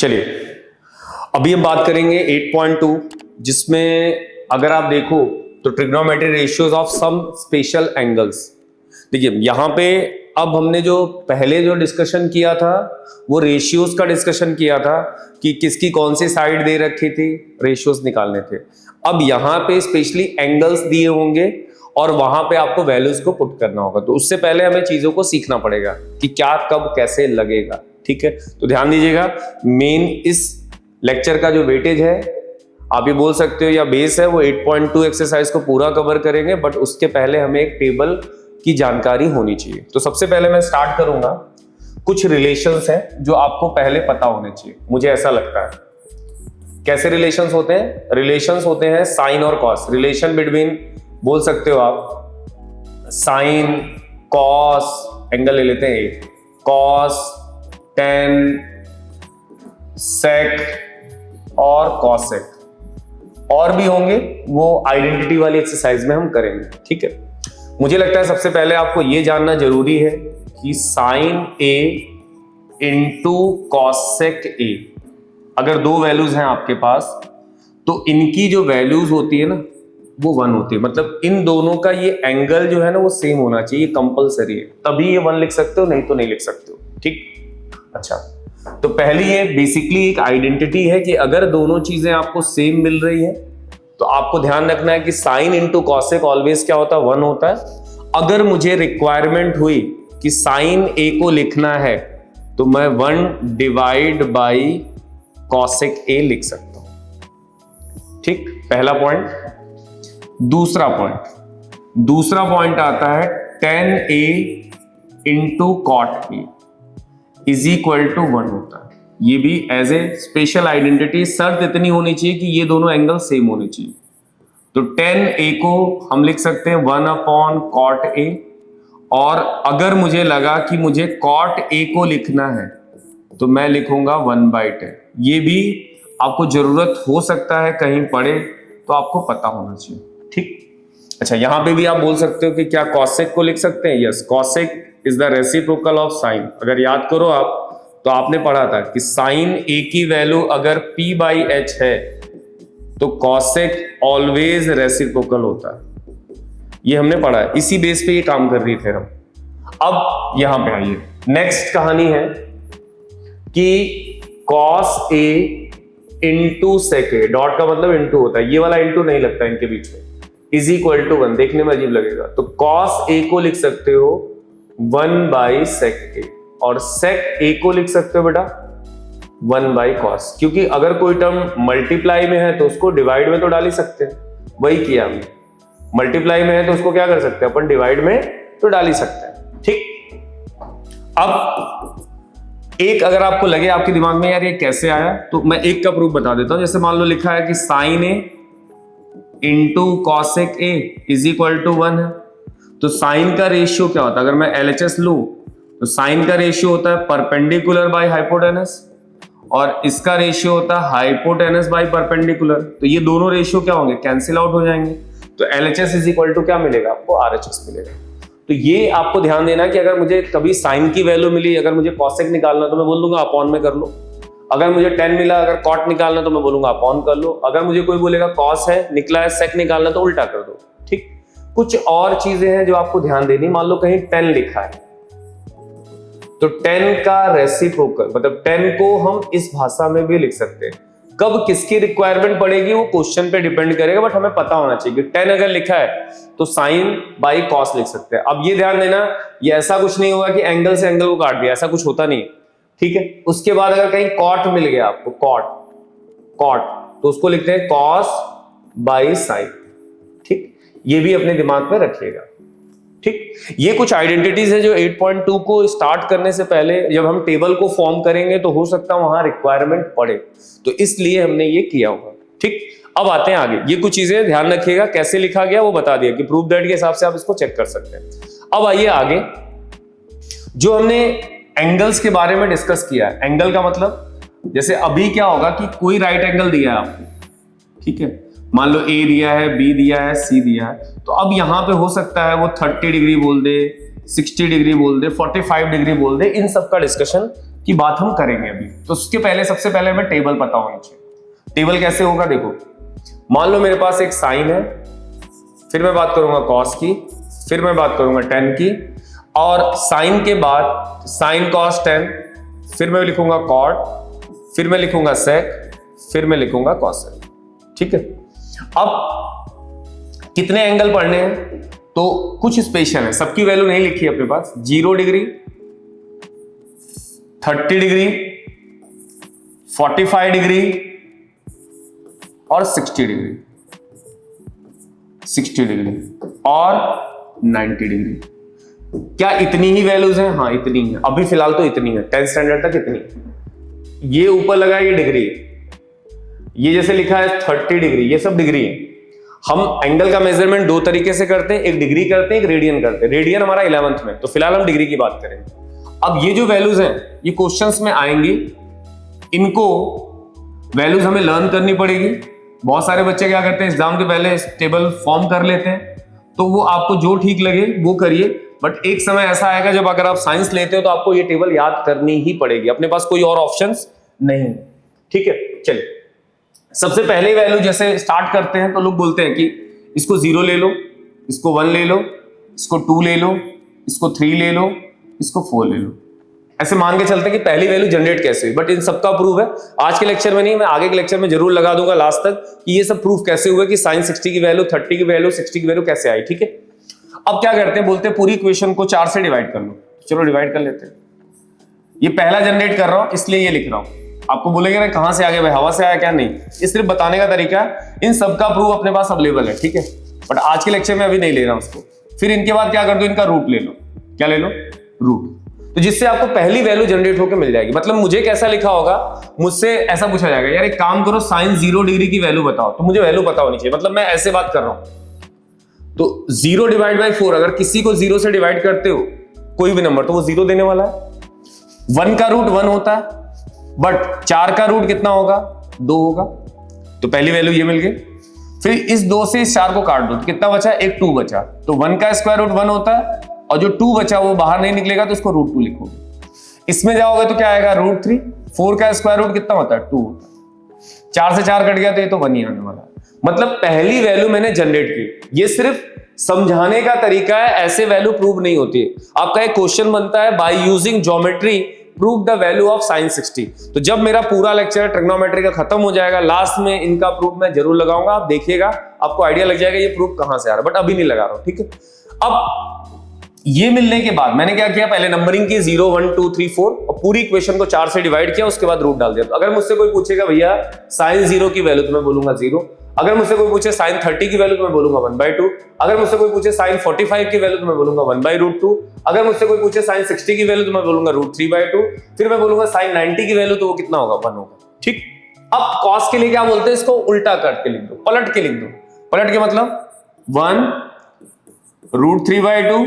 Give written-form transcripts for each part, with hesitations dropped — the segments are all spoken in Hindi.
चलिए अभी हम बात करेंगे 8.2 जिसमें अगर आप देखो तो trigonometry ratios of some special angles. देखिए यहां पे अब हमने जो पहले जो डिस्कशन किया था वो रेशियोज का डिस्कशन किया था कि किसकी कौन सी साइड दे रखी थी, रेशियोज निकालने थे। अब यहाँ पे स्पेशली एंगल्स दिए होंगे और वहां पे आपको वैल्यूज को पुट करना होगा। तो उससे पहले हमें चीजों को सीखना पड़ेगा कि क्या कब कैसे लगेगा। ठीक है, तो ध्यान दीजिएगा, मेन इस लेक्चर का जो वेटेज है आप ये बोल सकते हो या बेस है वो 8.2 एक्सरसाइज को पूरा कवर करेंगे, बट उसके पहले हमें एक टेबल की जानकारी होनी चाहिए। तो सबसे पहले मैं स्टार्ट करूंगा, कुछ रिलेशंस हैं जो आपको पहले पता होने चाहिए, मुझे ऐसा लगता है। कैसे रिलेशंस होते हैं? रिलेशंस होते हैं साइन और कॉस। रिलेशन बिटवीन बोल सकते हो आप साइन कॉस, एंगल ले लेते हैं कॉस, टेन, सेक और कॉसेक, और भी होंगे वो आइडेंटिटी वाली एक्सरसाइज में हम करेंगे। ठीक है, मुझे लगता है सबसे पहले आपको ये जानना जरूरी है कि sine A into cosec A, अगर दो वैल्यूज हैं आपके पास तो इनकी जो वैल्यूज होती है ना वो 1 होती है। मतलब इन दोनों का ये एंगल जो है ना वो सेम होना चाहिए, कंपलसरी है, तभी ये 1 लिख सकते हो, नहीं तो नहीं लिख सकते हो। ठीक, अच्छा, तो पहली ये बेसिकली एक आइडेंटिटी है कि अगर दोनों चीजें आपको सेम मिल रही है तो आपको ध्यान रखना है कि साइन इंटू कॉसेक ऑलवेज क्या होता है, 1 होता है। अगर मुझे रिक्वायरमेंट हुई कि साइन ए को लिखना है तो मैं 1 डिवाइड बाई कॉसेक ए लिख सकता हूं। ठीक, पहला पॉइंट। दूसरा पॉइंट आता है tan a into cot a is equal to 1 होता है। ये भी एज ए स्पेशल आइडेंटिटी शर्त इतनी होनी चाहिए कि ये दोनों एंगल सेम होने चाहिए। तो tan a को हम लिख सकते हैं 1 अपॉन cot a, और अगर मुझे लगा कि मुझे cot a को लिखना है तो मैं लिखूंगा 1/10। ये भी आपको जरूरत हो सकता है कहीं पढ़े तो आपको पता होना चाहिए। ठीक, अच्छा, यहां पे भी आप बोल सकते हो कि क्या कॉसेक को लिख सकते हैं? Yes, cosec is the reciprocal of sine. अगर याद करो आप तो आपने पढ़ा था कि साइन ए की वैल्यू अगर p/h है तो कॉसेक ऑलवेज रेसिप्रोकल होता है। ये हमने पढ़ा है, इसी बेस पे ये काम कर रही थे हम। अब यहां पे आइए, नेक्स्ट कहानी है कि cos A into sec A, dot का मतलब इंटू होता है, ये वाला इंटू नहीं लगता इनके बीच में, इज इक्वल टू 1। देखने में अजीब लगेगा तो कॉस ए को लिख सकते हो 1/sec ए, और sec ए को लिख सकते हो बेटा 1/cos, क्योंकि अगर कोई टर्म मल्टीप्लाई में है तो उसको डिवाइड में तो डाल ही सकते हैं, वही किया हमने। मल्टीप्लाई में है तो उसको क्या कर सकते हैं अपन, डिवाइड में तो डाल ही सकते हैं। ठीक, अब एक अगर आपको लगे आपके दिमाग में यार ये कैसे आया, तो मैं एक का प्रूफ बता देता हूं। जैसे मान लो लिखा है कि sine A into cosec A is equal to 1 है, तो साइन का रेशियो क्या होता है? अगर मैं LHS लूं तो साइन का रेशियो होता है परपेंडिकुलर बाय हाइपोटेनस, और इसका रेशियो होता है हाइपोटेनस बाय परपेंडिकुलर। तो ये दोनों रेशियो क्या होंगे, कैंसिल आउट हो जाएंगे। तो LHS इज इक्वल टू क्या मिलेगा आपको, RHS मिलेगा। तो ये आपको ध्यान देना कि अगर मुझे कभी साइन की वैल्यू मिली, अगर मुझे कॉसेक निकालना तो मैं बोल दूंगा अपॉन में कर लो। अगर मुझे tan मिला, अगर cot निकालना तो मैं बोलूंगा अपॉन कर लो। अगर मुझे कोई बोलेगा cos है निकला है sec निकालना तो उल्टा कर दो। ठीक, कुछ और चीजें हैं जो आपको ध्यान देनी। मान लो कहीं tan लिखा है तो tan का रेसिप्रोकल, मतलब tan को हम इस भाषा में भी लिख सकते हैं। कब किसकी रिक्वायरमेंट पड़ेगी वो क्वेश्चन पे डिपेंड करेगा, बट हमें पता होना चाहिए कि tan अगर लिखा है तो sin बाई cos लिख सकते हैं। अब ये ध्यान देना, ये ऐसा कुछ नहीं होगा कि एंगल से एंगल को काट दिया, ऐसा कुछ होता नहीं। ठीक है, उसके बाद अगर कहीं cot मिल गया आपको, cot तो उसको लिखते हैं cos बाई sin। ठीक, ये भी अपने दिमाग में रखिएगा। ठीक, ये कुछ आइडेंटिटीज है जो 8.2 को स्टार्ट करने से पहले जब हम टेबल को फॉर्म करेंगे तो हो सकता है वहां रिक्वायरमेंट पड़े, तो इसलिए हमने ये किया होगा। ठीक, अब आते हैं आगे। ये कुछ चीजें ध्यान रखिएगा, कैसे लिखा गया वो बता दिया कि प्रूफ दैट के हिसाब से आप इसको चेक कर सकते हैं। अब आइए आगे, जो हमने एंगल्स के बारे में डिस्कस किया है। एंगल का मतलब जैसे अभी क्या होगा कि कोई राइट एंगल दिया है आपको, ठीक है, मान लो A दिया है, B दिया है, C दिया है, तो अब यहां पे हो सकता है वो 30 डिग्री बोल दे, 60 डिग्री बोल दे, 45 डिग्री बोल दे, इन सब का डिस्कशन की बात हम करेंगे अभी। तो उसके पहले सबसे पहले हमें टेबल पता होना चाहिए। टेबल कैसे होगा, देखो मान लो मेरे पास एक साइन है, फिर मैं बात करूंगा कॉस की, फिर मैं बात करूंगा टेन की, और साइन के बाद साइन कॉस टेन, फिर मैं लिखूंगा कॉट, फिर मैं लिखूंगा सेक, फिर मैं लिखूंगा कॉसेक। ठीक है, अब कितने एंगल पढ़ने हैं, तो कुछ स्पेशल है, सबकी वैल्यू नहीं लिखी है अपने पास। 0 डिग्री, 30 डिग्री, 45 डिग्री और 60 डिग्री, 60 डिग्री और 90 डिग्री। क्या इतनी ही वैल्यूज हैं? हाँ इतनी है, अभी फिलहाल तो इतनी है, 10th स्टैंडर्ड तक इतनी। ये ऊपर लगा ये डिग्री, ये जैसे लिखा है 30 डिग्री, ये सब डिग्री है। हम एंगल का मेजरमेंट दो तरीके से करते हैं, एक डिग्री करते हैं, एक रेडियन करते हैं। रेडियन हमारा 11th में, तो फिलहाल हम डिग्री की बात करेंगे। अब ये जो वैल्यूज हैं ये क्वेश्चंस में आएंगी, इनको वैल्यूज हमें लर्न करनी पड़ेगी। बहुत सारे बच्चे क्या करते हैं, एग्जाम के पहले टेबल फॉर्म कर लेते हैं, तो वो आपको जो ठीक लगे वो करिए, बट एक समय ऐसा आएगा जब अगर आप साइंस लेते हो तो आपको ये टेबल याद करनी ही पड़ेगी, अपने पास कोई और ऑप्शंस नहीं है। ठीक है, चलिए सबसे पहले वैल्यू जैसे स्टार्ट करते हैं तो लोग बोलते हैं कि इसको 0 ले लो, इसको 1 ले लो, इसको 2 ले लो, इसको 3 ले लो, इसको 4 ले लो। ऐसे मान के चलते हैं कि पहली वैल्यू जनरेट कैसे हुई, बट इन सबका प्रूफ है आज के लेक्चर में नहीं, मैं आगे के लेक्चर में जरूर लगा दूंगा लास्ट तक कि ये सब प्रूफ कैसे हुए कि sin 60 की वैल्यू, 30 की वैल्यू, 60 की वैल्यू कैसे आई। ठीक है, अब क्या करते हैं, बोलते हैं पूरी इक्वेशन को 4 से डिवाइड कर लो। चलो डिवाइड कर लेते हैं। ये पहला जनरेट कर रहा हूं इसलिए ये लिख रहा हूं। आपको बोलेंगे ना कहां से आ गया भाई, हवा से आया क्या? नहीं, ये सिर्फ बताने का तरीका है। इन सबका प्रूफ अपने पास अवेलेबल है, ठीक है, बट आज के लेक्चर में अभी नहीं ले रहा हूं उसको। फिर इनके बाद क्या कर दो, इनका रूट ले लो। क्या ले लो? रूट। तो जिससे आपको पहली वैल्यू जनरेट होकर मिल जाएगी। मतलब मुझे कैसा लिखा होगा, मुझसे ऐसा पूछा जाएगा यार एक काम करो sin 0 डिग्री की वैल्यू बताओ, तो मुझे वैल्यू पता होनी चाहिए। मतलब मैं ऐसे बात कर रहा हूं, तो 0 डिवाइड बाई 4, अगर किसी को 0 से डिवाइड करते हो कोई भी नंबर, तो वो 0 देने वाला है। 1 का रूट 1 होता है, बट 4 का रूट कितना होगा? 2 होगा। तो पहली वैल्यू ये मिल गई। फिर इस 2 से इस 4 को काट दो, तो कितना बचा? एक 2 बचा। तो 1 का स्क्वायर रूट 1 होता है, और जो 2 बचा वो बाहर नहीं निकलेगा, तो इसको रूट 2 लिखोगे। इसमें जाओगे तो क्या आएगा? रूट 3। 4 का स्क्वायर रूट कितना होता है? 2 होता है। 4 से 4 कट गया तो ये तो 1 ही आने वाला है। मतलब पहली वैल्यू मैंने जनरेट की। ये सिर्फ समझाने का तरीका है, ऐसे वैल्यू प्रूव नहीं होती है। आपका एक क्वेश्चन बनता है by using geometry prove the value of sin 60। तो जब मेरा पूरा लेक्चर ट्रिग्नोमेट्री का खत्म हो जाएगा, लास्ट में इनका प्रूफ मैं जरूर लगाऊंगा। आप देखिएगा, आपको आइडिया लग जाएगा ये प्रूफ कहां से आ रहा है, बट अभी नहीं लगा रहा हूं। ठीक है, अब ये मिलने के बाद मैंने क्या किया, पहले नंबरिंग की 0 1 2 3 4 और पूरी इक्वेशन को 4 से डिवाइड किया, उसके बाद रूट डाल दिया। तो अगर मुझसे कोई पूछेगा भैया sin 0 की वैल्यू, तो मैं बोलूंगा 0। अगर मुझसे कोई पूछे sin 30 की वैल्यू, तो मैं बोलूंगा 1/2। अगर मुझसे कोई पूछे sin 45 की वैल्यू, तो मैं बोलूंगा 1/√2। अगर मुझसे कोई पूछे sin 60 की वैल्यू, तो मैं बोलूंगा √3/2। फिर मैं बोलूंगा sin 90 की वैल्यू, तो वो कितना होगा? 1 होगा। ठीक, अब cos के लिए क्या बोलते हैं, इसको उल्टा करके लिख दो, पलट के लिख दो। पलट के मतलब 1 √3/2,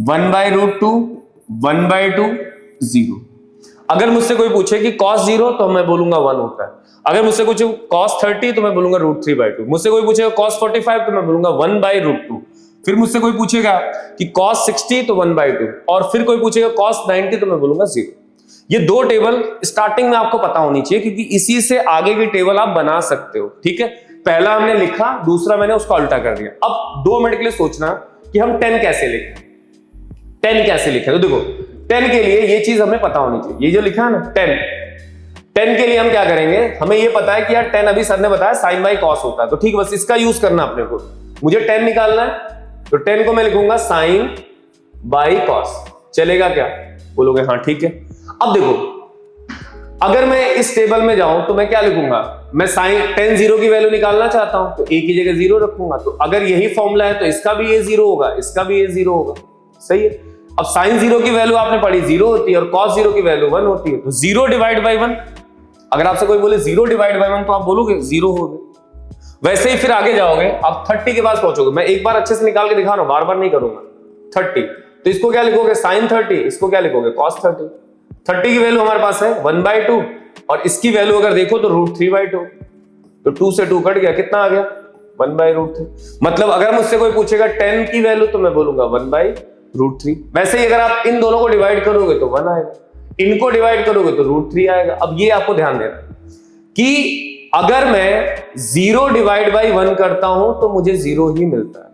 1/√2, 1/2, 0। अगर मुझसे कोई पूछे कि cos 0, तो मैं बोलूंगा 1 होता है। अगर मुझसे कुछ cos 30, तो मैं बोलूंगा √3/2। मुझसे कोई पूछेगा cos 45, तो मैं बोलूंगा 1/√2। फिर मुझसे कोई पूछेगा कि cos 60, तो 1/2। और फिर कोई पूछेगा cos 90, तो मैं बोलूंगा 0। ये दो टेबल स्टार्टिंग में आपको पता होनी चाहिए, क्योंकि इसी से आगे की टेबल आप बना सकते हो। ठीक है, पहला हमने लिखा, दूसरा मैंने उसका उल्टा कर दिया। अब 2 मिनट के लिए सोचना कि हम 10 कैसे लिखें। 10 कैसे लिखें, तो देखो 10 के लिए ये चीज हमें पता होनी चाहिए। ये जो लिखा है ना 10 के लिए हम क्या करेंगे, हमें ये पता है कि यार 10 अभी सर ने बताया sin बाई cos होता है, तो ठीक, बस इसका यूज करना अपने को। मुझे 10 निकालना है, तो 10 को मैं लिखूंगा sin बाई cos। चलेगा क्या? बोलोगे हाँ ठीक है। अब देखो, अगर मैं इस टेबल में जाऊं तो मैं क्या लिखूंगा, मैं sin 10 0 की वैल्यू निकालना चाहता हूं, तो a की जगह 0 रखूंगा। तो अगर यही फॉर्मूला है तो इसका भी ये 0 होगा, इसका भी ये 0 होगा। सही है। अब sin 0 की वैल्यू आपने पढ़ी 0 होती है, और cos 0 की वैल्यू 1 होती है। तो 0 डिवाइड बाई 1, अगर आपसे कोई बोले 0 डिवाइड बाई 1, तो आप बोलोगे 0 हो गए। वैसे ही फिर आगे जाओगे, आप 30 के पास पहुंचोगे। मैं एक बार अच्छे से निकाल के दिखा रहा हूं, बार बार नहीं करूंगा। 30, तो इसको क्या लिखोगे? sin 30। इसको क्या लिखोगे? cos 30। 30 की वैल्यू हमारे पास है 1/2, और इसकी वैल्यू अगर देखो तो √3/2। तो 2 से 2 कट गया, कितना आ गया? 1/√3। मतलब अगर मुझसे कोई पूछेगा 10 की वैल्यू, तो मैं बोलूंगा 1/√3। वैसे ही अगर आप इन दोनों को डिवाइड करोगे तो 1 आएगा। इनको डिवाइड करोगे तो √3 आएगा। अब ये आपको ध्यान देना कि अगर मैं 0 डिवाइड बाई 1 करता हूं तो मुझे 0 ही मिलता है,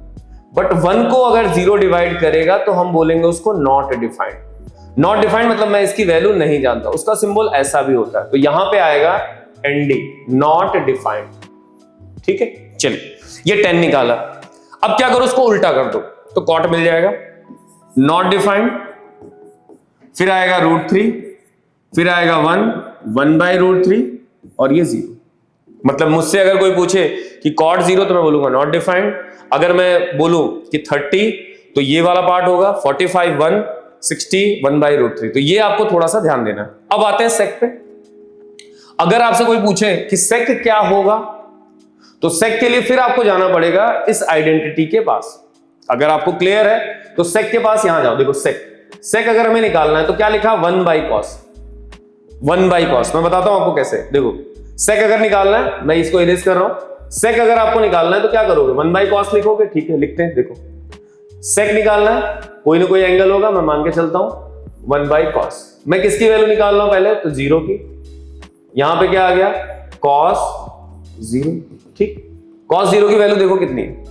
बट 1 को अगर 0 डिवाइड करेगा तो हम बोलेंगे उसको नॉट डिफाइंड। नॉट डिफाइंड मतलब मैं इसकी वैल्यू नहीं जानता, उसका सिंबल ऐसा भी होता है, तो यहां पे आएगा ND, नॉट डिफाइंड। ठीक है, चलिए ये 10 निकाला। अब क्या करो, उसको उल्टा कर दो तो कॉट मिल जाएगा, नॉट डिफाइंड, फिर आएगा √3, फिर आएगा 1 बाई √3 और ये 0। मतलब मुझसे अगर कोई पूछे कि कॉट 0 तो मैं बोलूंगा नॉट डिफाइंड। अगर मैं बोलूं कि 30 तो ये वाला पार्ट होगा 45 1 60 1 बाई √3। तो ये आपको थोड़ा सा ध्यान देना है। अब आते हैं सेक पे। अगर आपसे कोई पूछे कि सेक क्या होगा तो सेक के लिए फिर आपको जाना पड़ेगा इस आइडेंटिटी के पास। अगर आपको क्लियर है तो सेक के पास यहां जाओ। देखो सेक अगर हमें निकालना है तो क्या लिखा, 1 बाई कॉस। 1 बाई कॉस मैं बताता हूं आपको कैसे। देखो सेक अगर निकालना है, मैं इसको इरेज कर रहा हूं, सेक अगर आपको निकालना है तो क्या करोगे, 1 बाई कॉस लिखोगे। ठीक है, लिखते हैं। देखो सेक निकालना है, कोई ना कोई एंगल होगा, मैं मान के चलता हूं 1 बाई कॉस। मैं किसकी वैल्यू निकाल रहा हूं पहले, तो 0 की। यहां पे क्या आ गया, कॉस 0। ठीक, कॉस 0 की वैल्यू देखो कितनी है,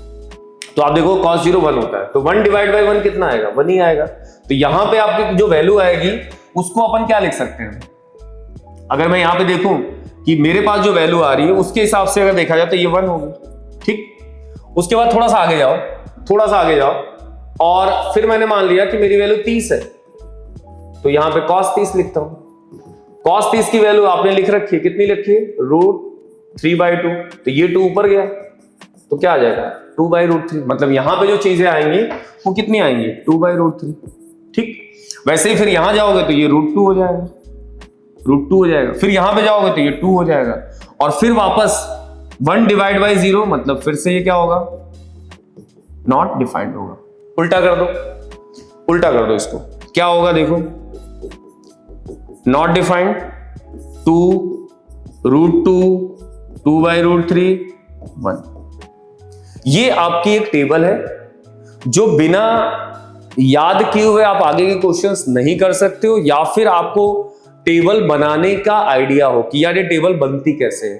तो आप देखो cos 0 1 होता है, तो 1 डिवाइड बाई 1 कितना आएगा, 1 ही आएगा। तो यहां पे आपकी जो वैल्यू आएगी उसको अपन क्या लिख सकते हैं, अगर मैं यहां पे देखूं कि मेरे पास जो वैल्यू आ रही है उसके हिसाब से अगर देखा जाए तो ये 1 होगी। ठीक, उसके बाद थोड़ा सा आगे जाओ, थोड़ा सा आगे जाओ, और फिर मैंने मान लिया कि मेरी वैल्यू 30 है, तो यहां पे cos 30 लिखता हूं। cos 30 की वैल्यू आपने लिख रखी है, कितनी लिखी है, √3/2। तो ये 2 ऊपर गया तो क्या आ जाएगा, 2 बाई √3। मतलब यहां पे जो चीजें आएंगी वो कितनी आएंगी, 2 बाई √3। ठीक, वैसे ही फिर यहां जाओगे तो ये √2 हो जाएगा, √2 हो जाएगा। फिर यहां पे जाओगे तो ये 2 हो जाएगा, और फिर वापस 1 डिवाइड बाई 0, मतलब फिर से ये क्या होगा, नॉट डिफाइंड होगा। उल्टा कर दो, उल्टा कर दो इसको, क्या होगा देखो, नॉट डिफाइंड 2 √2 2 बाई √3 1। ये आपकी एक टेबल है जो बिना याद किए हुए आप आगे के क्वेश्चंस नहीं कर सकते हो, या फिर आपको टेबल बनाने का आइडिया हो कि यार ये टेबल बनती कैसे है,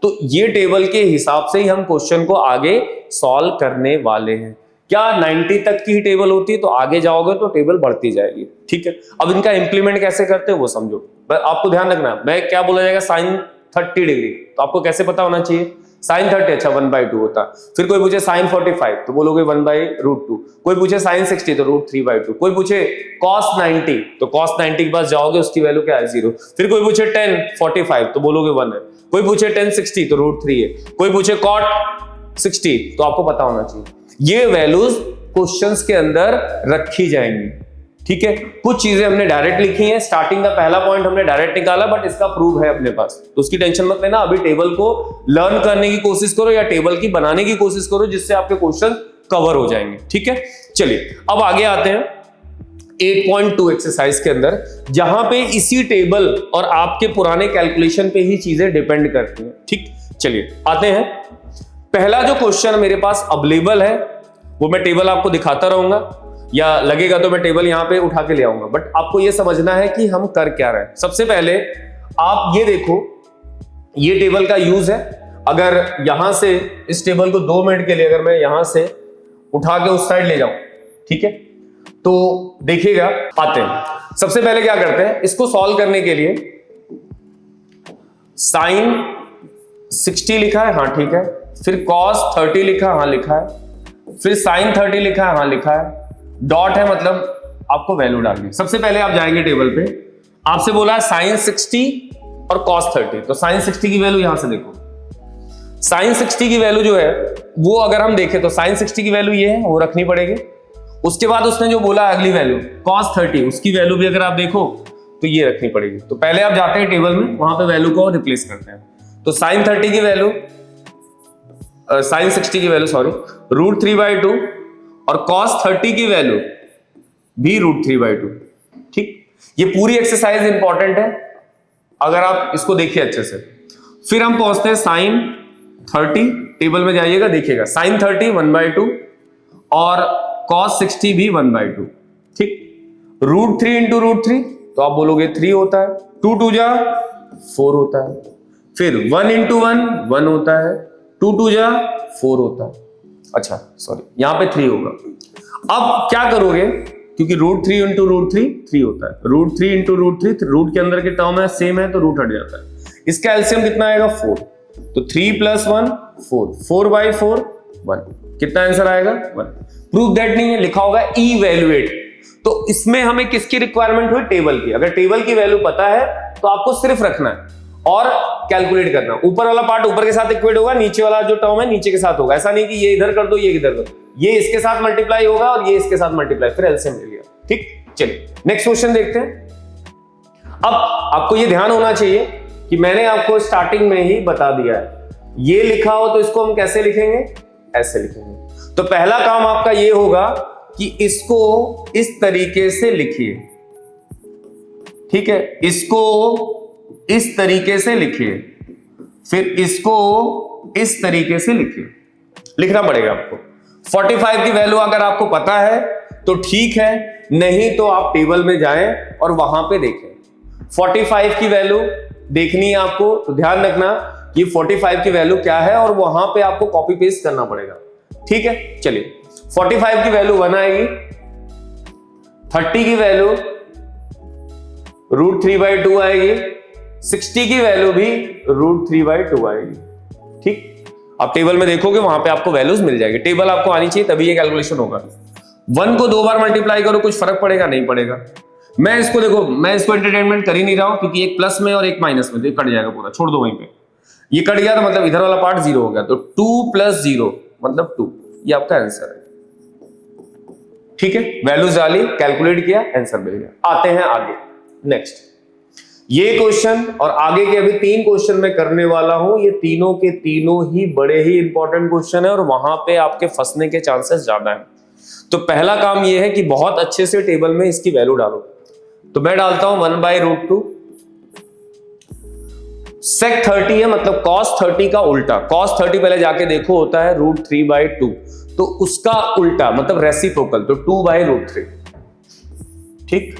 तो ये टेबल के हिसाब से ही हम क्वेश्चन को आगे सॉल्व करने वाले हैं। क्या 90 तक की ही टेबल होती है, तो आगे जाओगे तो टेबल बढ़ती जाएगी। ठीक है, अब इनका इंप्लीमेंट कैसे करते हो वो समझो। आपको ध्यान रखना है, मैं क्या बोला जाएगा, sin 30 डिग्री, तो आपको कैसे पता होना चाहिए, sin 30 अच्छा 1/2 होता। फिर कोई पूछे sin 45 तो बोलोगे 1/√2। कोई पूछे sin 60 तो √3/2। कोई पूछे cos 90 तो cos 90 के पास जाओगे, उसकी वैल्यू क्या है, 0। फिर कोई पूछे tan 45 तो बोलोगे 1 है। कोई पूछे tan 60 तो √3 है। कोई पूछे cot 60 तो आपको पता होना चाहिए। ये वैल्यूज क्वेश्चंस के अंदर रखी जाएंगी। ठीक है, कुछ चीजें हमने डायरेक्ट लिखी हैं, स्टार्टिंग का पहला पॉइंट हमने डायरेक्ट निकाला, बट इसका प्रूफ है अपने पास, तो उसकी टेंशन मत लेना। अभी टेबल को लर्न करने की कोशिश करो या टेबल की बनाने की कोशिश करो, जिससे आपके क्वेश्चन कवर हो जाएंगे। ठीक है, चलिए अब आगे आते हैं 8.2 एक्सरसाइज के अंदर, जहां पे इसी टेबल और आपके पुराने कैलकुलेशन पे ही चीजें डिपेंड करती हैं। ठीक, चलिए आते हैं। पहला जो क्वेश्चन मेरे पास अवेलेबल है वो मैं टेबल आपको दिखाता रहूंगा, या लगेगा तो मैं टेबल यहां पे उठा के ले आऊंगा, बट आपको ये समझना है कि हम कर क्या रहे हैं। सबसे पहले आप ये देखो, ये टेबल का यूज है। अगर यहां से इस टेबल को 2 मिनट के लिए अगर मैं यहां से उठा के उस साइड ले जाऊं, ठीक है, तो देखिएगा, आते हैं। सबसे पहले क्या करते हैं, इसको सॉल्व करने के लिए sin 60 लिखा है, हाँ ठीक है, फिर cos 30 लिखा, हाँ लिखा है, फिर sin 30 लिखा है, हाँ लिखा है, डॉट है मतलब आपको वैल्यू डालनी। सबसे पहले आप जाएंगे टेबल पे, आपसे बोला है sin 60 और cos 30, तो sin 60 की वैल्यू यहां से देखो। sin 60 की वैल्यू जो है वो अगर हम देखें तो sin 60 की वैल्यू ये है, वो रखनी पड़ेगी। उसके बाद उसने जो बोला अगली वैल्यू cos 30, उसकी वैल्यू भी अगर आप देखो तो ये रखनी पड़ेगी। तो पहले आप जाते हैं टेबल में, वहां पे वैल्यू को रिप्लेस करते हैं। तो sin 30 की वैल्यू sin 60 की वैल्यू सॉरी √3/2 और cos 30 की वैल्यू भी √3/2। ठीक, ये पूरी एक्सरसाइज इंपॉर्टेंट है अगर आप इसको देखिए अच्छे से। फिर हम पहुंचते हैं sin 30, टेबल में जाइएगा, देखिएगा sin 30 1/2 और cos 60 भी 1/2। ठीक, √3 × √3 तो आप बोलोगे 3 होता है, 2 2 जा 4 होता है, फिर 1 into 1 1 होता है, 2 2 जा 4 होता है। अच्छा सॉरी, यहां पे 3 होगा। अब क्या करोगे, क्योंकि √3 into √3 3 होता है, √3 into √3 रूट के अंदर के टर्म है सेम है तो रूट हट जाता है। इसका एलसीएम कितना आएगा 4, तो 3 + 1 4, 4/4 1, कितना आंसर आएगा 1। प्रूफ दैट नहीं है, लिखा होगा इवैल्यूएट। तो इसमें हमें किसकी रिक्वायरमेंट हुई, टेबल की। अगर टेबल की वैल्यू पता है तो आपको सिर्फ रखना है और कैलकुलेट करना। ऊपर वाला पार्ट ऊपर के साथ इक्वेट होगा, नीचे वाला जो टर्म है नीचे के साथ होगा। ऐसा नहीं कि ये इधर कर दो ये इधर कर दो, ये इसके साथ मल्टीप्लाई होगा और ये इसके साथ मल्टीप्लाई, फिर एलसीएम ले लिया। ठीक, चलिए नेक्स्ट क्वेश्चन देखते हैं। अब आपको ये ध्यान होना चाहिए कि मैंने आपको स्टार्टिंग में ही बता दिया है, ये लिखा हो तो इसको हम कैसे लिखेंगे, ऐसे लिखेंगे। तो पहला काम आपका ये होगा कि इसको इस तरीके से लिखिए, ठीक है, इसको इस तरीके से लिखिए, फिर इसको इस तरीके से लिखिए, लिखना पड़ेगा आपको। 45 की वैल्यू अगर आपको पता है तो ठीक है, नहीं तो आप टेबल में जाएं और वहां पे देखें। 45 की वैल्यू देखनी है आपको, तो ध्यान रखना कि 45 की वैल्यू क्या है और वहां पे आपको कॉपी पेस्ट करना पड़ेगा। ठीक है, चलिए 45 की वैल्यू 1 आएगी, 30 की वैल्यू √3/2 आएगी, 60 की वैल्यू भी √3/2 आएगी। ठीक, आप टेबल में देखोगे वहां पे आपको वैल्यूज मिल जाएगी। टेबल आपको आनी चाहिए तभी ये कैलकुलेशन होगा। 1 को 2 बार मल्टीप्लाई करो, कुछ फर्क पड़ेगा नहीं पड़ेगा। मैं इसको देखो, मैं इसको एंटरटेनमेंट कर ही नहीं रहा हूं क्योंकि एक प्लस में और एक माइनस में, तो ये कट जाएगा पूरा, छोड़ दो वहीं पे। ये कट गया तो मतलब इधर वाला पार्ट 0 हो गया, तो 2 + 0 मतलब 2, ये आपका आंसर है। ठीक है, वैल्यूज डाली, कैलकुलेट किया, आंसर मिल गया। आते हैं आगे, नेक्स्ट ये क्वेश्चन और आगे के अभी 3 क्वेश्चन मैं करने वाला हूं। ये तीनों के तीनों ही बड़े ही इंपॉर्टेंट क्वेश्चन है और वहां पे आपके फंसने के चांसेस ज्यादा है। तो पहला काम ये है कि बहुत अच्छे से टेबल में इसकी वैल्यू डालो। तो मैं डालता हूं 1/√2। sec 30 है, मतलब cos 30 का उल्टा। cos 30 पहले जाके देखो होता है √3/2, तो उसका उल्टा मतलब रेसिप्रोकल, तो 2/√3। ठीक,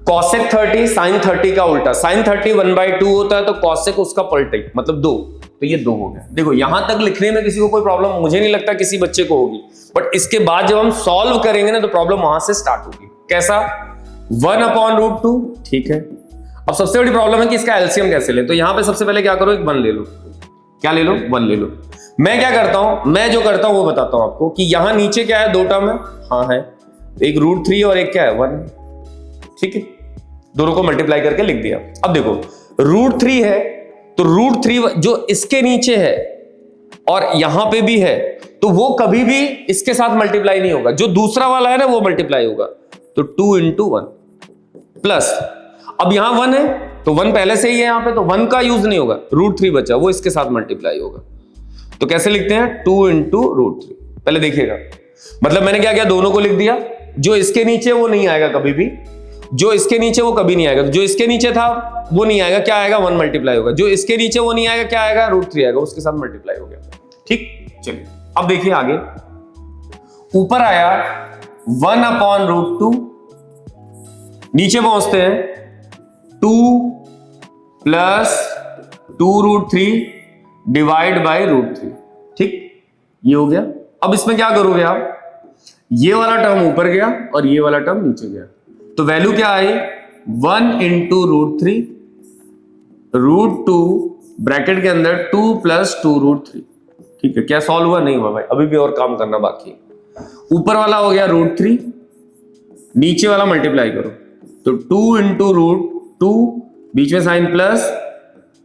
cosec 30 sin 30 का उल्टा, sin 30 1/2 होता है, तो cosec उसका पलटा मतलब 2, तो ये 2 हो गया। देखो यहां तक लिखने में किसी को कोई प्रॉब्लम मुझे नहीं लगता किसी बच्चे को होगी, बट इसके बाद जब हम सॉल्व करेंगे ना तो प्रॉब्लम वहां से स्टार्ट होगी। कैसा, 1/√2। ठीक है, अब सबसे बड़ी प्रॉब्लम है कि इसका एलसीएम कैसे ले। तो यहां पे सबसे पहले क्या करो, एक 1 ले लो। क्या ले लो, 1 ले लो। मैं क्या करता हूं, मैं जो करता हूं वो बताता हूं आपको कि यहां नीचे क्या है, 2 टर्म है, हाँ है, एक √3 और एक क्या है 1। ठीक है, दोनों को मल्टीप्लाई करके लिख दिया। अब देखो √3 है तो √3 जो इसके नीचे है और यहां पे भी है, तो वो कभी भी इसके साथ मल्टीप्लाई नहीं होगा, जो दूसरा वाला है ना वो मल्टीप्लाई होगा। तो 2 × 1 प्लस, अब यहां 1 है तो 1 पहले से ही है यहां पे, तो 1 का यूज नहीं होगा, √3 बचा, वो इसके साथ मल्टीप्लाई होगा। तो कैसे लिखते हैं, 2 × √3। पहले देखिएगा, मतलब मैंने क्या किया, दोनों को लिख दिया। जो इसके नीचे वो नहीं आएगा कभी भी, जो इसके नीचे वो कभी नहीं आएगा। जो इसके नीचे था वो नहीं आएगा, क्या आएगा, 1 मल्टीप्लाई होगा। जो इसके नीचे वो नहीं आएगा, क्या आएगा, √3 आएगा, उसके साथ मल्टीप्लाई हो गया। ठीक, चलिए अब देखिए आगे, ऊपर आया 1/√2, नीचे पहुंचते हैं 2 + 2√3 /√3। ठीक, ये हो गया। अब इसमें क्या करोगे आप, ये वाला टर्म ऊपर गया और ये वाला टर्म नीचे गया, तो वैल्यू क्या आई, 1 × √3 √2 ब्रैकेट के अंदर 2 + 2√3। ठीक है, क्या सॉल्व हुआ, नहीं हुआ भाई, अभी भी और काम करना बाकी है। ऊपर वाला हो गया √3, नीचे वाला मल्टीप्लाई करो, तो 2 × √2, बीच में साइन प्लस,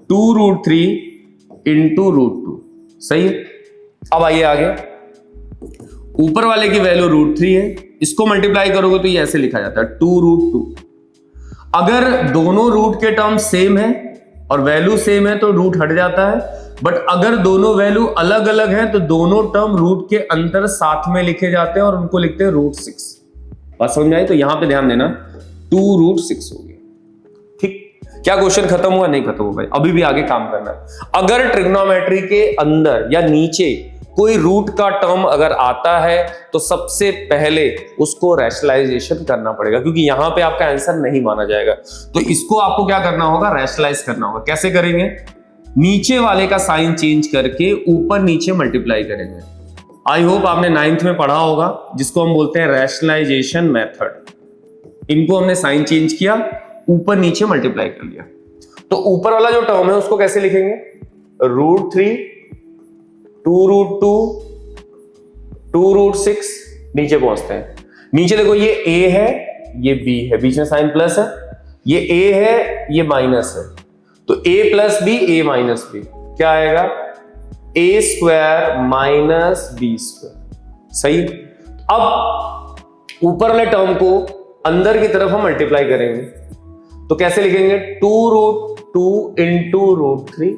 2√3 × √2। सही है। अब आइए आगे, ऊपर वाले की वैल्यू √3 है, इसको मल्टीप्लाई करोगे तो ये ऐसे लिखा जाता है 2√2। अगर दोनों रूट के टर्म सेम है और वैल्यू सेम है तो रूट हट जाता है, बट अगर दोनों वैल्यू अलग अलग हैं तो दोनों टर्म रूट के अंदर साथ में लिखे जाते हैं और उनको लिखते हैं √6। बात समझ में आई? तो यहां पे ध्यान देना, 2√6 हो गया। ठीक, क्या क्वेश्चन खत्म हुआ? नहीं खत्म हुआ भाई, अभी भी आगे काम करना है। अगर ट्रिग्नोमेट्री के अंदर या नीचे कोई रूट का टर्म अगर आता है तो सबसे पहले उसको रैशनलाइजेशन करना पड़ेगा, क्योंकि यहां पे आपका आंसर नहीं माना जाएगा। तो इसको आपको क्या करना होगा, रैशनलाइज करना होगा। कैसे करेंगे, नीचे वाले का साइन चेंज करके ऊपर नीचे मल्टीप्लाई करेंगे। आई होप आपने 9th में पढ़ा होगा, जिसको हम बोलते हैं रैशनलाइजेशन मेथड। इनको हमने साइन चेंज किया, ऊपर नीचे मल्टीप्लाई कर लिया। तो ऊपर वाला जो टर्म है उसको कैसे लिखेंगे, √3 2√2 2√6। नीचे पहुंचते हैं, नीचे देखो ये a है ये b है, बीच में साइन प्लस है, ये a है ये माइनस है, तो a plus b a minus b क्या आएगा, a square minus b square. सही। अब ऊपर वाले टर्म को अंदर की तरफ हम मल्टीप्लाई करेंगे, तो कैसे लिखेंगे, 2√2 इंटू √3,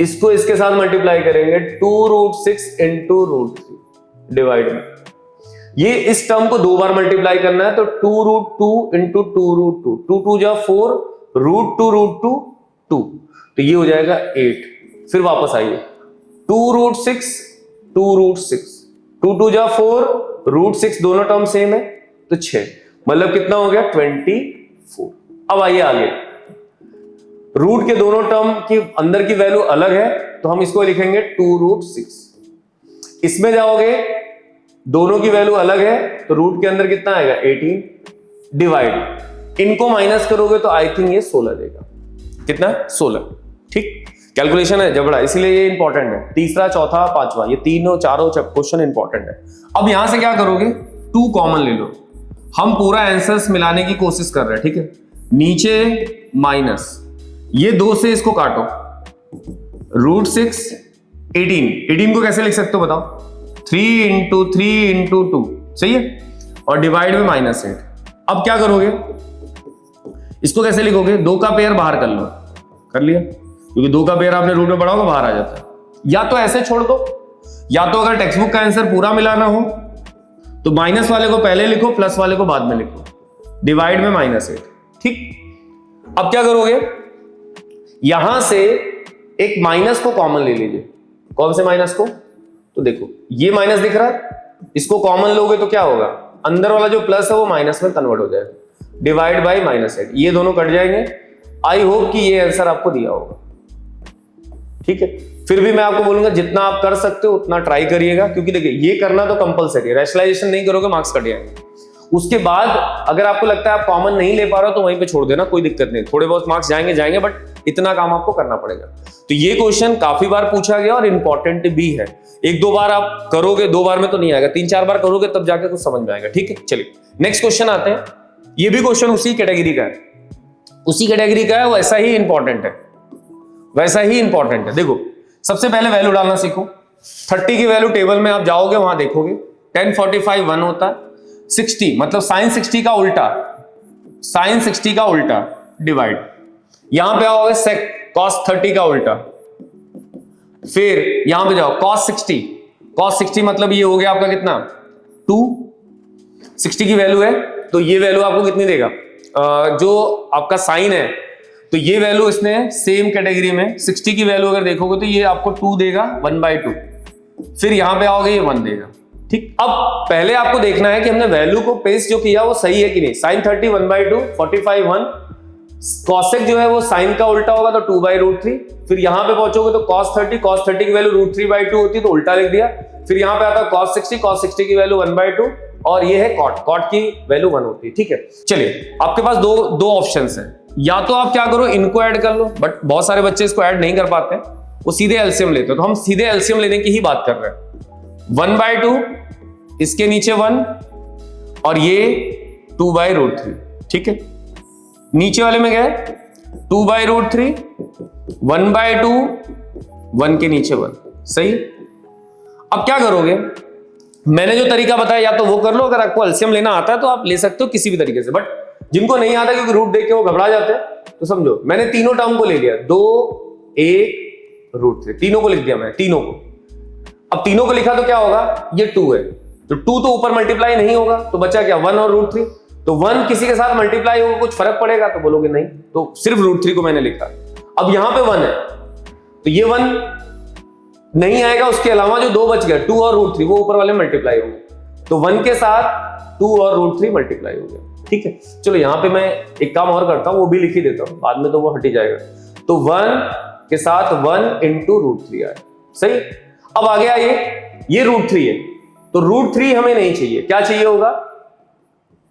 इसको इसके साथ मल्टीप्लाई करेंगे 2√6 इंटू √3 डिवाइड में। ये इस टर्म को 2 बार मल्टीप्लाई करना है, तो 2√2 इंटू 2√2, 2 2 जा 4, √2 2, तो ये हो जाएगा 8। फिर वापस आइए, 2√6 2√6, 2 2 जा 4, √6 दोनों टर्म सेम है तो 6, मतलब कितना हो गया 24। अब आइए आगे, रूट के दोनों टर्म की अंदर की वैल्यू अलग है, तो हम इसको लिखेंगे 2√6। इसमें जाओगे, दोनों की वैल्यू अलग है, तो रूट के अंदर कितना आएगा 18 डिवाइड, इनको माइनस करोगे तो आई थिंक ये 16 देगा। कितना, 16। ठीक, कैलकुलेशन है जबड़ा, इसीलिए ये इंपॉर्टेंट है। तीसरा, चौथा, पांचवा, ये तीनों चारों क्वेश्चन इंपॉर्टेंट है। अब यहां से क्या करोगे, 2 कॉमन ले लो। हम पूरा आंसर्स मिलाने की कोशिश कर रहे हैं, ठीक है। नीचे माइनस, ये 2 से इसको काटो, √6 18 को कैसे लिख सकते हो बताओ, 3 इंटू 3 इंटू 2, सही है, और डिवाइड में -8। अब क्या करोगे, इसको कैसे लिखोगे, 2 का पेयर बाहर कर लो, कर लिया, क्योंकि 2 का पेयर आपने रूट में पढ़ा होगा, बाहर आ जाता है। या तो ऐसे छोड़ दो, या तो अगर टेक्स्ट बुक का आंसर पूरा मिलाना हो तो माइनस वाले को पहले लिखो, प्लस वाले को बाद में लिखो, डिवाइड में -8। ठीक, अब क्या करोगे, यहां से एक माइनस को कॉमन ले लीजिए। कौन से माइनस को, तो देखो ये माइनस दिख रहा है, इसको कॉमन लोगे तो क्या होगा, अंदर वाला जो प्लस है वो माइनस में कन्वर्ट हो जाएगा, डिवाइड बाय -8, ये दोनों कट जाएंगे। आई होप कि ये आंसर आपको दिया होगा। ठीक है, फिर भी मैं आपको बोलूंगा जितना आप कर सकते हो उतना ट्राई करिएगा, क्योंकि देखिए ये करना तो कंपलसरी है, रैशनलाइजेशन नहीं करोगे मार्क्स कट जाएंगे। उसके बाद अगर आपको लगता है आप कॉमन नहीं ले पा रहे हो तो वहीं पे छोड़ देना, कोई दिक्कत नहीं, थोड़े बहुत मार्क्स जाएंगे, बट इतना काम आपको करना पड़ेगा। तो ये क्वेश्चन काफी बार पूछा गया और इंपॉर्टेंट भी है। 1-2 बार आप करोगे, 2 बार में तो नहीं आएगा, 3-4 बार करोगे तब जाके कुछ समझ में आएगा। ठीक है, चलिए नेक्स्ट क्वेश्चन आते हैं। ये भी क्वेश्चन उसी कैटेगरी का है, वैसा ही इंपॉर्टेंट है, देखो सबसे पहले वैल्यू डालना सीखो। 30 की वैल्यू टेबल में आप जाओगे, वहां देखोगे 10 45 1 होता है, 60 मतलब साइन 60 का उल्टा डिवाइड, यहां पे आओगे सेक cos 30 का उल्टा, फिर यहां पे जाओ cos 60 मतलब ये हो गया आपका कितना 2, 60 की वैल्यू है तो ये वैल्यू आपको कितनी देगा, जो आपका साइन है तो ये वैल्यू इसने सेम कैटेगरी में 60 की वैल्यू अगर देखोगे तो ये आपको 2 देगा 1/2, फिर यहां पे आओगे ये 1 देगा। ठीक, अब पहले आपको देखना है कि हमने वैल्यू को पेस्ट जो किया वो सही है कि नहीं। साइन 30 1/2, 45 1, कॉसेक जो है वो साइन का उल्टा होगा तो 2/√3, फिर यहां पे पहुंचोगे तो cos 30 की वैल्यू √3/2 होती है तो उल्टा लिख दिया, फिर यहां पे आता है cos 60 की वैल्यू 1/2 और ये है cot की वैल्यू 1 होती है। ठीक है, चलिए आपके पास दो ऑप्शंस हैं, या तो आप क्या करो इनको ऐड कर लो, बट बहुत सारे बच्चे इसको ऐड नहीं कर पाते हैं, वो सीधे एलसीएम लेते हैं, तो हम सीधे एलसीएम लेने की ही बात कर रहे हैं। 1/2, इसके नीचे 1 और ये 2/√3। ठीक है, नीचे वाले में क्या है 2/√3, 1/2, 1 के नीचे 1। सही, अब क्या करोगे, मैंने जो तरीका बताया या तो वो कर लो, अगर आपको एलसीएम लेना आता है तो आप ले सकते हो किसी भी तरीके से, बट जिनको नहीं आता क्योंकि रूट देख के वो घबरा जाते हैं तो समझो मैंने तीनों टर्म को ले लिया, 2 1 √3, तीनों को लिख दिया मैंने, तीनों को। अब तीनों को लिखा तो क्या होगा, ये 2 है तो 2 तो ऊपर मल्टीप्लाई नहीं होगा तो बचा क्या 1 और √3, तो 1 किसी के साथ मल्टीप्लाई होगा कुछ फर्क पड़ेगा तो बोलोगे नहीं, तो सिर्फ √3 को मैंने लिखा। अब यहां पे 1 है तो ये 1 नहीं आएगा उसके अलावा जो 2 बच गया 2 और √3 वो ऊपर वाले मल्टीप्लाई होंगे, तो 1 के साथ 2 और √3 मल्टीप्लाई हो गया। ठीक है, चलो यहां पे मैं एक काम और करता हूं, वो भी लिख ही देता हूं, बाद में तो वो हट ही जाएगा। तो 1 के साथ 1 इंटू √3 आया, सही। अब आ गया ये √3 है, तो √3 हमें नहीं चाहिए, क्या चाहिए होगा,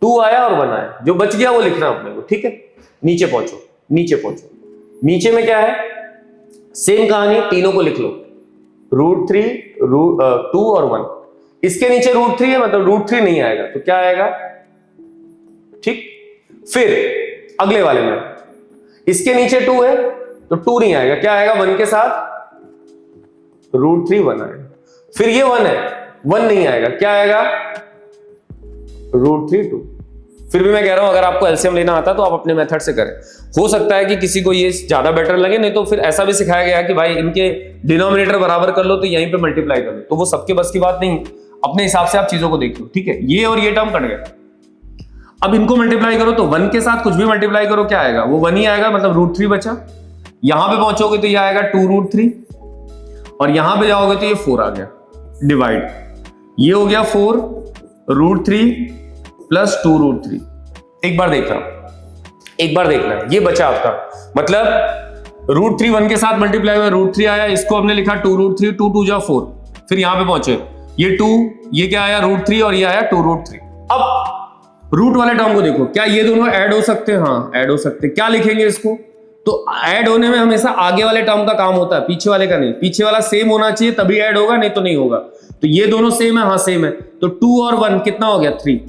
2 आया और 1 आया, जो बच गया वो लिखना अपने को। ठीक है, नीचे पहुंचो, नीचे पहुंचो, नीचे में क्या है, सेम कहानी, तीनों को लिख लो, √3 2 और 1। इसके नीचे √3 है, मतलब √3 नहीं आएगा, तो क्या आएगा, ठीक। फिर अगले वाले में इसके नीचे 2 है, तो 2 नहीं आएगा, क्या आएगा, 1 के साथ √3 1 आएगा। फिर ये 1 है, 1 नहीं आएगा, क्या आएगा, √3 2। फिर भी मैं कह रहा हूं अगर आपको एलसीएम लेना आता तो आप अपने मेथड से करें। हो सकता है कि किसी को ये ज्यादा बेटर लगे, नहीं तो फिर ऐसा भी सिखाया गया कि भाई इनके डिनोमिनेटर बराबर कर लो तो यहीं पे मल्टीप्लाई कर लो, तो वो सबके बस की बात नहीं, अपने हिसाब से आप चीजों को देख लो। ठीक है, ये और ये टर्म कट गया, अब इनको मल्टीप्लाई करो, तो 1 के साथ कुछ भी मल्टीप्लाई करो, क्या आएगा, वो 1 ही आएगा, मतलब √3 बचा। यहां पे पहुंचोगे तो ये आएगा 2 √3, और यहां पे जाओगे तो ये 4 आ गया, डिवाइड, ये हो गया 4 √3 प्लस 2 √3। एक बार देखना, ये बचा आपका, मतलब √3 1 के साथ मल्टीप्लाई हुआ, √3 आया, इसको हमने लिखा 2 √3, 2 2 जा 4, फिर यहां पे पहुंचे, ये 2, ये क्या आया √3 और ये आया 2 √3। अब रूट वाले टर्म को देखो, क्या ये दोनों ऐड हो सकते हैं, हाँ ऐड हो सकते हैं। क्या लिखेंगे इसको, तो ऐड होने में हमेशा आगे वाले टर्म का काम होता है, पीछे वाले का नहीं। पीछे वाला सेम होना चाहिए तभी ऐड होगा, नहीं तो नहीं होगा। तो ये दोनों सेम है, हाँ सेम है, तो 2 और 1 कितना हो गया, 3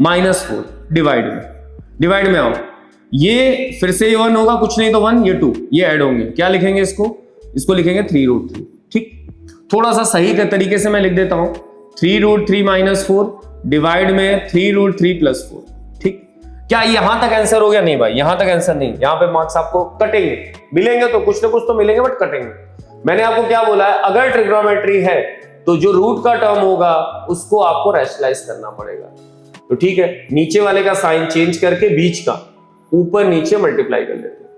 -4, डिवाइड में आओ, ये फिर से ये 1 होगा, कुछ नहीं तो 1, ये 2, ये ऐड होंगे, क्या लिखेंगे इसको लिखेंगे 3 √3। ठीक, थोड़ा सा सही तरीके से मैं लिख देता हूं, 3 √3 -4 डिवाइड में 3 √3 + 4। ठीक, क्या यहां तक आंसर हो गया, नहीं भाई यहां तक आंसर नहीं, यहां पे मार्क्स आपको कटेंगे, मिलेंगे तो कुछ ना कुछ तो मिलेंगे, बट कटेंगे। मैंने आपको क्या बोला है, अगर ट्रिग्नोमेट्री है तो जो रूट का टर्म होगा उसको आपको रैशनलाइज करना पड़ेगा। तो ठीक है, नीचे वाले का साइन चेंज करके बीच का ऊपर नीचे मल्टीप्लाई कर लेते हैं।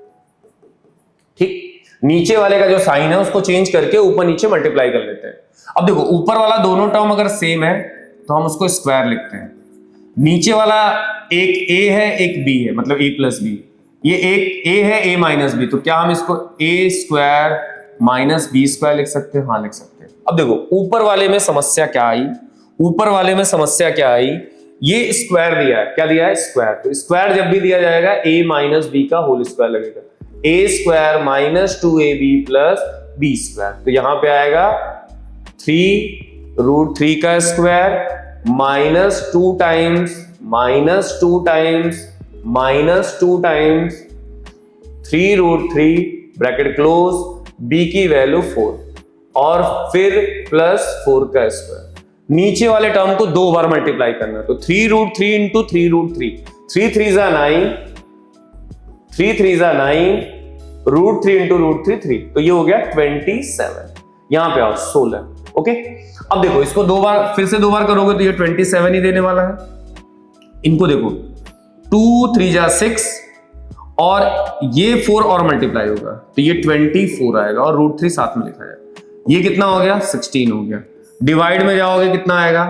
ठीक, नीचे वाले का जो साइन है उसको चेंज करके ऊपर नीचे मल्टीप्लाई कर लेते हैं। अब देखो, ऊपर वाला दोनों टर्म अगर सेम है तो हम उसको स्क्वायर लिखते हैं। नीचे वाला एक a है एक b है, मतलब a + b, ये एक a है a - b, तो क्या हम इसको a² - b² लिख सकते हैं, हाँ लिख सकते हैं। अब देखो ऊपर वाले में समस्या क्या आई, ये स्क्वायर दिया है, क्या दिया है, स्क्वायर। तो स्क्वायर जब भी दिया जाएगा a - b का होल स्क्वायर लगेगा, a² - 2ab + b²। तो यहां पे आएगा 3 √3 का square -2 times 3 √3 bracket close, b की वैल्यू 4 और फिर +4 का स्क्वायर। नीचे वाले टर्म को 2 बार मल्टीप्लाई करना, तो 3 √3 इंटू 3 √3, 3 3 = 9, 3 3 = 9, √3 इंटू √3 3, तो ये हो गया 27। यहां पे आओ 16। ओके, अब देखो इसको 2 बार, फिर से 2 बार करोगे तो ये 27 ही देने वाला है। इनको देखो 2 3 = 6 और ये 4 और मल्टीप्लाई होगा तो ये 24 आएगा और √3 साथ में लिखा जाएगा। ये कितना हो गया, 16 हो गया। डिवाइड में जाओगे कितना आएगा,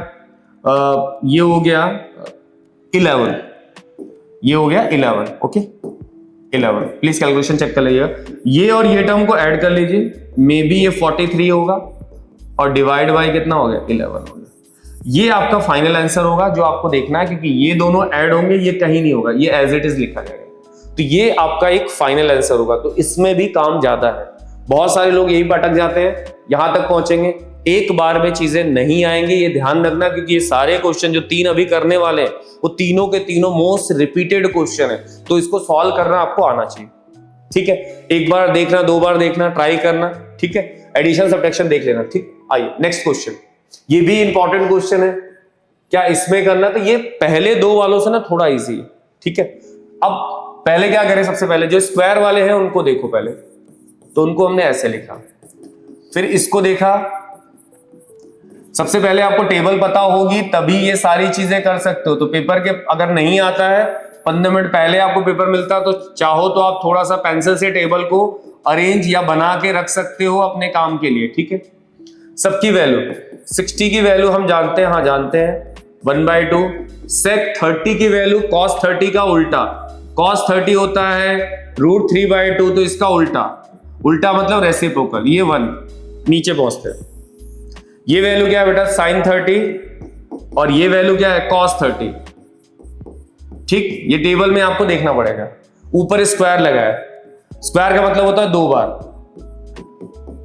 ये हो गया 11, ये हो गया 11। ओके 11, प्लीज कैलकुलेशन चेक कर लीजिएगा। ये और ये टर्म को ऐड कर लीजिए, मे बी ये 43 होगा और डिवाइड बाय कितना हो गया, 11 हो गया। ये आपका फाइनल आंसर होगा जो आपको देखना है, क्योंकि ये दोनों ऐड होंगे, ये कहीं नहीं होगा, ये एज इट इज लिखा जाएगा। तो ये आपका एक फाइनल आंसर होगा। तो इसमें भी काम ज्यादा है, बहुत सारे लोग यही अटक जाते हैं, यहां तक पहुंचेंगे, एक बार में चीजें नहीं आएंगी, ये ध्यान रखना, क्योंकि ये सारे क्वेश्चन जो 3 अभी करने वाले हैं वो तीनों के तीनों मोस्ट रिपीटेड क्वेश्चन है, तो इसको सॉल्व करना आपको आना चाहिए। ठीक है, एक बार देखना, 2 बार देखना, ट्राई करना। ठीक है, एडिशन सब्ट्रैक्शन देख लेना। ठीक, आइए नेक्स्ट क्वेश्चन, ये भी इंपॉर्टेंट क्वेश्चन है। क्या इसमें करना, तो ये पहले 2 वालों से ना थोड़ा इजी है। ठीक है, अब पहले क्या करें, सबसे पहले जो स्क्वायर वाले हैं उनको देखो पहले, तो उनको हमने ऐसे लिखा, फिर इसको देखा। सबसे पहले आपको टेबल पता होगी तभी ये सारी चीजें कर सकते हो। तो पेपर के अगर नहीं आता है, 15 मिनट पहले आपको पेपर मिलता, तो चाहो तो आप थोड़ा सा पेंसिल से टेबल को अरेंज या बना के रख सकते हो अपने काम के लिए। ठीक है, सबकी वैल्यू 60 की वैल्यू हम जानते हैं, हाँ जानते हैं 1/2। सेक 30 की वैल्यू cos 30 का उल्टा, cos 30 होता है √3/2, तो इसका उल्टा, उल्टा मतलब रेसिप्रोकल, ये 1 नीचे पहुंचते हैं। ये वैल्यू क्या है बेटा sin 30 और ये वैल्यू क्या है cos 30। ठीक, ये टेबल में आपको देखना पड़ेगा। ऊपर स्क्वायर लगा है, स्क्वायर का मतलब होता है 2 बार,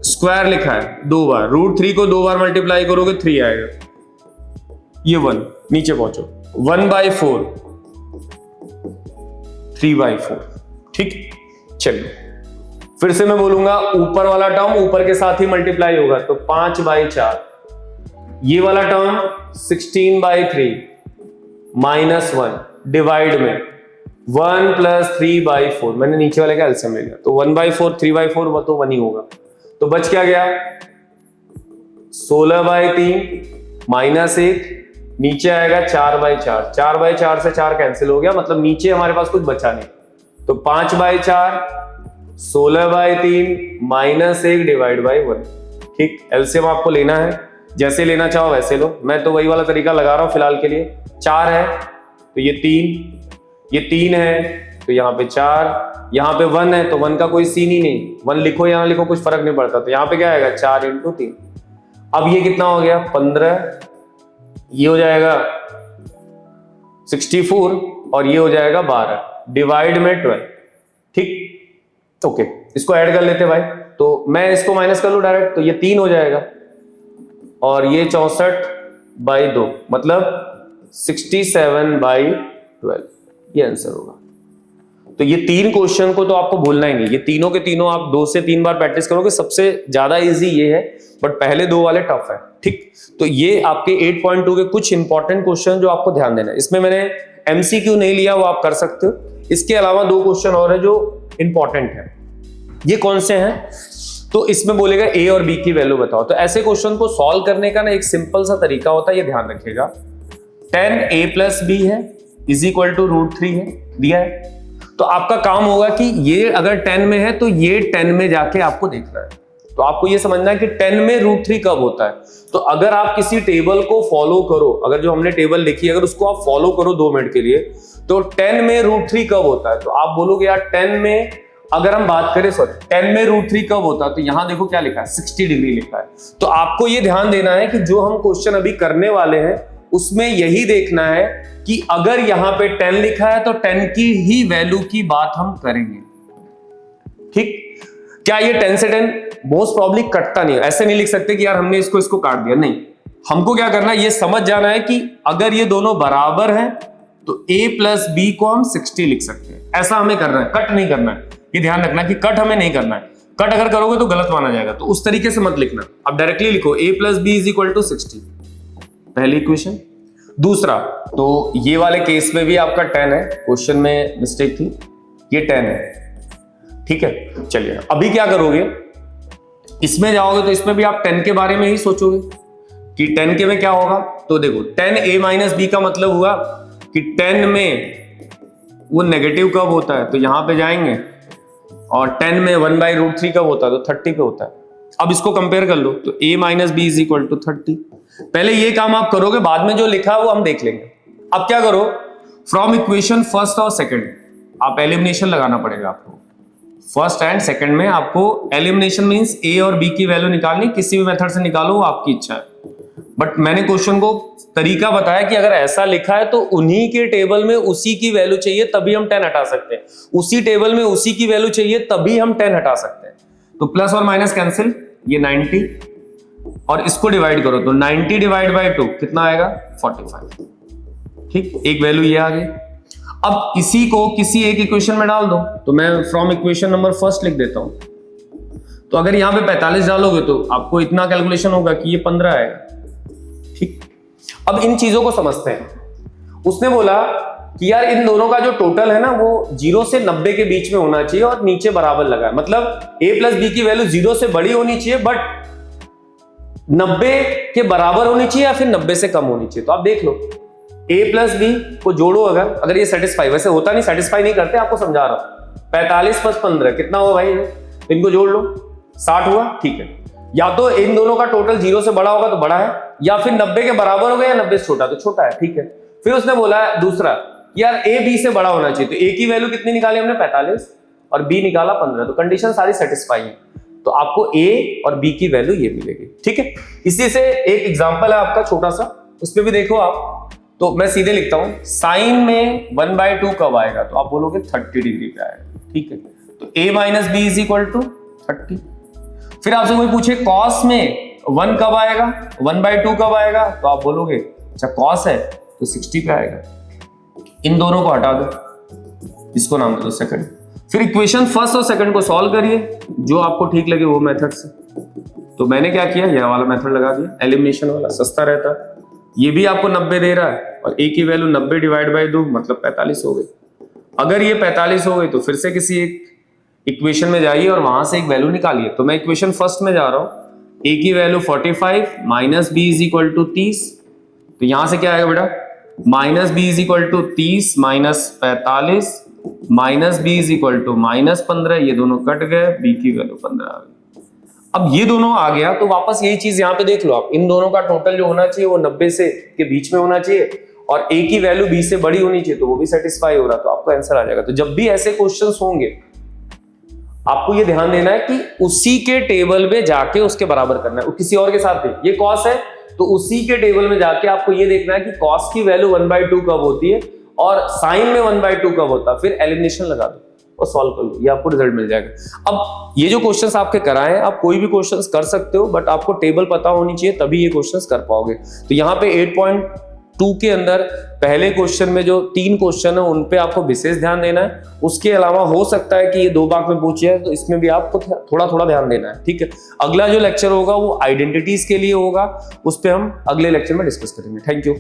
स्क्वायर लिखा है 2 बार, √3 को 2 बार मल्टीप्लाई करोगे 3 आएगा, ये 1 नीचे पहुंचो 1/4 3/4। ठीक, चलिए फिर से मैं बोलूंगा, ऊपर वाला टर्म ऊपर के साथ ही मल्टीप्लाई होगा तो 5/4, ये वाला टर्म 16/3 -1 डिवाइड में 1 + 3/4, मैंने नीचे वाले का एलसीएम ले लिया तो 1/4 3/4 वो तो 1 ही होगा। तो बच क्या गया 16/3 -1, नीचे आएगा 4/4, 4/4 से 4 कैंसिल हो गया, मतलब नीचे हमारे पास कुछ बचा नहीं, तो 5/4 16/3 -1 डिवाइड बाई 1। ठीक, एलसीएम आपको लेना है, जैसे लेना चाहो वैसे लो, मैं तो वही वाला तरीका लगा रहा हूं फिलहाल के लिए। 4 है तो ये 3 है तो यहाँ पे 4, यहाँ पे 1 है तो 1 का कोई सीन ही नहीं, 1 लिखो यहाँ लिखो कुछ फर्क नहीं पड़ता, तो यहाँ पे क्या आएगा 4 × 3। अब ये कितना हो गया 15, ये हो जाएगा 64 और ये हो जाएगा 12 डिवाइड में 12। ठीक, ओके, इसको ऐड कर लेते भाई, तो मैं इसको माइनस कर लूं डायरेक्ट, तो ये 3 हो जाएगा और ये 64/2 मतलब 67/12, ये आंसर होगा। तो ये 3 क्वेश्चन को तो आपको भूलना ही नहीं, ये तीनों के तीनों आप 2 से 3 बार प्रैक्टिस करोगे, सबसे ज्यादा इजी ये है, बट पहले 2 वाले टफ है। ठीक, तो ये आपके 8.2 के कुछ इंपॉर्टेंट क्वेश्चन जो आपको ध्यान देना है। इसमें मैंने एमसीक्यू नहीं लिया, वो आप कर सकते हो, इसके अलावा 2 क्वेश्चन और है जो इंपॉर्टेंट है। ये कौन से हैं, तो इसमें बोलेगा ए और बी की वैल्यू बताओ। तो ऐसे क्वेश्चन को सॉल्व करने का ना एक सिंपल सा तरीका होता है, ये ध्यान रखिएगा। 10a + b है = √3 है, दिया है, तो आपका काम होगा कि ये अगर 10 में है तो ये 10 में जाके आपको देखना है। तो आपको ये समझना है कि 10 में √3 कब होता है। तो अगर आप किसी टेबल को फॉलो करो, अगर जो हमने टेबल लिखी अगर उसको आप फॉलो करो 2 मिनट के लिए, तो 10 में √3 कब होता है, तो आप बोलोगे यार 10 में अगर हम बात करें 10 में √3 कब होता है, तो यहां देखो क्या लिखा है 60 डिग्री लिखा है। तो आपको ये ध्यान देना है कि जो हम क्वेश्चन अभी करने वाले हैं उसमें यही देखना है कि अगर यहां पे 10 लिखा है तो 10 की ही वैल्यू की बात हम करेंगे। ठीक, क्या ये 10 से 10 मोस्ट प्रॉब्ली कटता नहीं है, ऐसे नहीं लिख सकते कि यार हमने इसको काट दिया, नहीं, हमको क्या करना है ये समझ जाना है कि अगर ये दोनों बराबर हैं तो a + b को हम 60 लिख सकते हैं, ऐसा हमें करना है, कट नहीं करना है। ये ध्यान रखना कि कट हमें नहीं करना है, कट अगर करोगे तो गलत माना जाएगा, तो उस तरीके से मत लिखना, अब डायरेक्टली लिखो a + b = 60, पहली इक्वेशन। दूसरा, तो ये वाले केस में भी आपका 10 है, क्वेश्चन में मिस्टेक थी, ये 10 है। ठीक है, चलिए अभी क्या करोगे, इसमें जाओगे तो इसमें भी आप 10 के बारे में ही सोचोगे कि 10 के में क्या होगा। तो देखो 10a - b का मतलब हुआ कि 10 में वो नेगेटिव कब होता है, तो यहां पे जाएंगे, और 10 में 1/√3 कब होता है, तो 30 पे होता है। अब इसको कंपेयर कर लो, तो a - b = 30। पहले ये काम आप करोगे, बाद में जो लिखा है वो हम देख लेंगे। अब क्या करो, फ्रॉम इक्वेशन फर्स्ट और सेकंड आप एलिमिनेशन लगाना पड़ेगा आपको। फर्स्ट एंड सेकंड में आपको एलिमिनेशन मींस a और b की वैल्यू निकालनी, किसी भी मेथड से निकालो, वो आपकी इच्छा है। बट मैंने क्वेश्चन को तरीका बताया कि अगर ऐसा लिखा है तो उन्हीं के टेबल में उसी की वैल्यू चाहिए तभी हम 10 हटा सकते हैं, उसी टेबल में उसी की वैल्यू चाहिए तभी हम 10 हटा सकते हैं। तो प्लस और माइनस कैंसिल, ये 90 और इसको डिवाइड करो तो 90 डिवाइड बाई 2 कितना आएगा 45। ठीक, एक वैल्यू ये आ गई। अब इसी को किसी एक इक्वेशन में डाल दो, तो मैं फ्रॉम इक्वेशन नंबर फर्स्ट लिख देता हूं। तो अगर यहां पे 45 डालोगे तो आपको इतना कैलकुलेशन होगा कि ये 15 आएगा। ठीक, अब इन चीजों को समझते हैं। उसने बोला कि यार इन दोनों का जो टोटल है ना वो 0 से 90 के बीच में होना चाहिए और नीचे बराबर लगा है, मतलब a + b की वैल्यू 0 से बड़ी होनी चाहिए बट 90 के बराबर होनी चाहिए या फिर 90 से कम होनी चाहिए। तो आप देख लो a + b को जोड़ो, अगर ये सेटिस्फाई, वैसे होता नहीं, सेटिस्फाई नहीं करते, आपको समझा रहा हूं। 45 + 15 कितना हुआ भाई, इनको जोड़ लो 60 हुआ। ठीक है, या तो इन दोनों का टोटल 0 से बड़ा होगा तो बड़ा है, या फिर 90 के बराबर हो गया, या 90 से छोटा तो छोटा है, ठीक है। फिर उसने बोला है दूसरा, यार ए बी से बड़ा होना चाहिए, तो ए की वैल्यू कितनी निकाली हमने 45 और बी निकाला 15, तो कंडीशन सारी सेटिस्फाई है, तो आपको ए और बी की वैल्यू ये मिलेगी, ठीक है। इसी से एक एग्जांपल है आपका छोटा सा, उसमें भी देखो आप, तो मैं सीधे लिखता हूं, साइन में 1/2 कब आएगा, तो आप बोलोगे 30 डिग्री पे आएगा, ठीक है। तो a minus B is equal to 30। फिर आपसे कोई पूछे कॉस में 1 कब आएगा, 1/2 कब आएगा, तो आप बोलोगे अच्छा कॉस है तो 60 पे आएगा। इन दोनों को हटा दो, इसको नाम दे दो सेकंड। फिर इक्वेशन फर्स्ट और सेकंड को सॉल्व करिए, जो आपको ठीक लगे वो मेथड से। तो मैंने क्या किया, यह वाला मेथड लगा दिया, एलिमिनेशन वाला, सस्ता रहता है। ये भी आपको 90 दे रहा है और a की वैल्यू 90 डिवाइड बाई 2 मतलब 45 हो गई। अगर ये 45 हो गई तो फिर से किसी एक इक्वेशन में जाइए और वहां से एक वैल्यू निकालिए। तो मैं इक्वेशन फर्स्ट में जा रहा हूं, a की value 45 minus B is equal to 30, तो यहां से क्या आएगा बेटा, minus B is equal to 30 minus 45 minus B is equal to minus 15, ये दोनों कट गए, b की वैल्यू 15 आ गई। अब ये दोनों आ गया तो वापस यही चीज यहां पे देख लो आप, इन दोनों का टोटल जो होना चाहिए वो 90 से के बीच में होना चाहिए और a की वैल्यू b से बड़ी होनी चाहिए, तो वो भी सेटिस्फाई हो रहा, तो आपका आंसर आ जाएगा। तो जब भी ऐसे क्वेश्चंस होंगे आपको ये ध्यान देना है कि उसी के टेबल में जाके उसके बराबर करना है, किसी और के साथ नहीं। ये कॉस है तो उसी के टेबल में जाके आपको ये देखना है कि कॉस की वैल्यू 1/2 कब होती है और साइन में 1/2 कब होता है, फिर एलिमिनेशन लगा दो और सॉल्व कर लो, ये आपको रिजल्ट मिल जाएगा। अब ये जो क्वेश्चंस आपके कराए हैं, आप कोई भी क्वेश्चंस कर सकते हो, बट आपको टेबल पता होनी चाहिए तभी ये क्वेश्चंस कर पाओगे। तो यहाँ पे 8.2 के अंदर पहले क्वेश्चन में जो 3 क्वेश्चन है उन पे आपको विशेष ध्यान देना है। उसके अलावा हो सकता है कि ये 2 भाग में पूछे है, तो इसमें भी आपको थोड़ा थोड़ा ध्यान देना है, ठीक है। अगला जो लेक्चर होगा वो आइडेंटिटीज के लिए होगा, उस पर हम अगले लेक्चर में डिस्कस करेंगे। Thank you.